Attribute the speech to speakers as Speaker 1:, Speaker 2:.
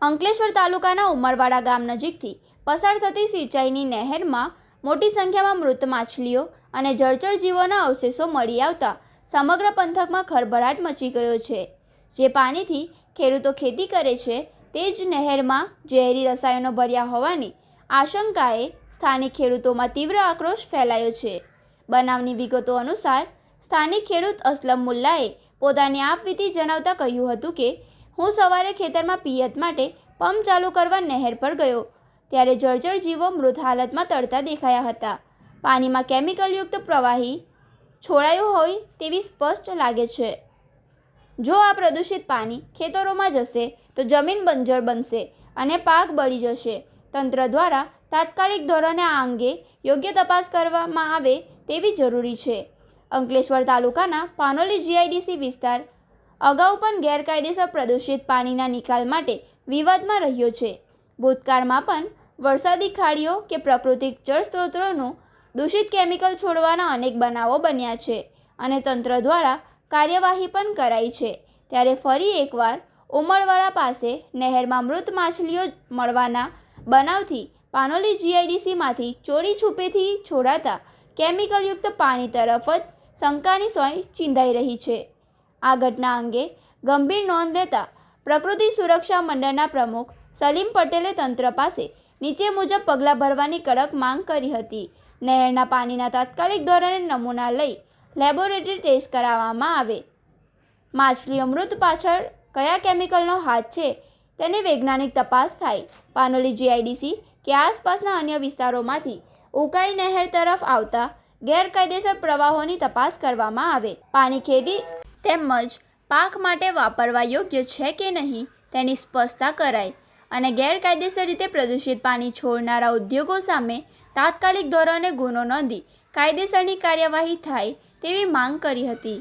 Speaker 1: અંકલેશ્વર તાલુકાના ઉમરવાડા ગામ નજીકથી પસાર થતી સિંચાઈની નહેરમાં મોટી સંખ્યામાં મૃત માછલીઓ અને જળચર જીવોના અવશેષો મળી આવતા સમગ્ર પંથકમાં ખળભળાટ મચી ગયો છે। જે પાણીથી ખેડૂતો ખેતી કરે છે તે જ નહેરમાં ઝેરી રસાયણો ભર્યા હોવાની આશંકાએ સ્થાનિક ખેડૂતોમાં તીવ્ર આક્રોશ ફેલાયો છે। બનાવની વિગતો અનુસાર સ્થાનિક ખેડૂત અસલમ મુલ્લાએ પોતાની આપવીતી જણાવતા કહ્યું હતું કે હું સવારે ખેતરમાં પિયત માટે પંપ ચાલુ કરવા નહેર પર ગયો ત્યારે જળચર જીવો મૃત હાલતમાં તરતા દેખાયા હતા। પાણીમાં કેમિકલયુક્ત પ્રવાહી છોડાયું હોય તેવી સ્પષ્ટ લાગે છે। જો આ પ્રદૂષિત પાણી ખેતરોમાં જશે તો જમીન બંજર બનશે અને પાક બળી જશે। તંત્ર દ્વારા તાત્કાલિક ધોરણે આ અંગે યોગ્ય તપાસ કરવામાં આવે તેવી જરૂરી છે। અંકલેશ્વર તાલુકાના પાનોલી જીઆઈડીસી વિસ્તાર અગાઉ પણ ગેરકાયદેસર પ્રદૂષિત પાણીના નિકાલ માટે વિવાદમાં રહ્યો છે। ભૂતકાળમાં પણ વરસાદી ખાડીઓ કે પ્રાકૃતિક જળ સ્ત્રોતોનું દૂષિત કેમિકલ છોડવાના અનેક બનાવો બન્યા છે અને તંત્ર દ્વારા કાર્યવાહી પણ કરાઈ છે। ત્યારે ફરી એકવાર ઉમરવાડા પાસે નહેરમાં મૃત માછલીઓ મળવાના બનાવથી પાનોલી જીઆઈડીસીમાંથી ચોરી છુપેથી છોડાતા કેમિકલયુક્ત પાણી તરફ જ શંકાની સોય ચીંધાઈ રહી છે। આ ઘટના અંગે ગંભીર નોંધ લેતા પ્રકૃતિ સુરક્ષા મંડળના પ્રમુખ સલીમ પટેલે તંત્ર પાસે નીચે મુજબ પગલાં ભરવાની કડક માંગ કરી હતી। નહેરના પાણીના તાત્કાલિક ધોરણે નમૂના લઈ લેબોરેટરી ટેસ્ટ કરાવવામાં આવે। માછલીઓ મૃત પાછળ કયા કેમિકલનો હાથ છે તેની વૈજ્ઞાનિક તપાસ થાય। પાનોલી જીઆઈડીસી કે આસપાસના અન્ય વિસ્તારોમાંથી ઉકાઈ નહેર તરફ આવતા ગેરકાયદેસર પ્રવાહોની તપાસ કરવામાં આવે। પાણી ખેતી તેમજ પાક માટે વાપરવા યોગ્ય છે કે નહીં તેની સ્પષ્ટતા કરાય અને ગેરકાયદેસર રીતે પ્રદૂષિત પાણી છોડનારા ઉદ્યોગો સામે તાત્કાલિક ધોરણે ગુનો નોંધી કાયદેસરની કાર્યવાહી થાય તેવી માંગ કરી હતી।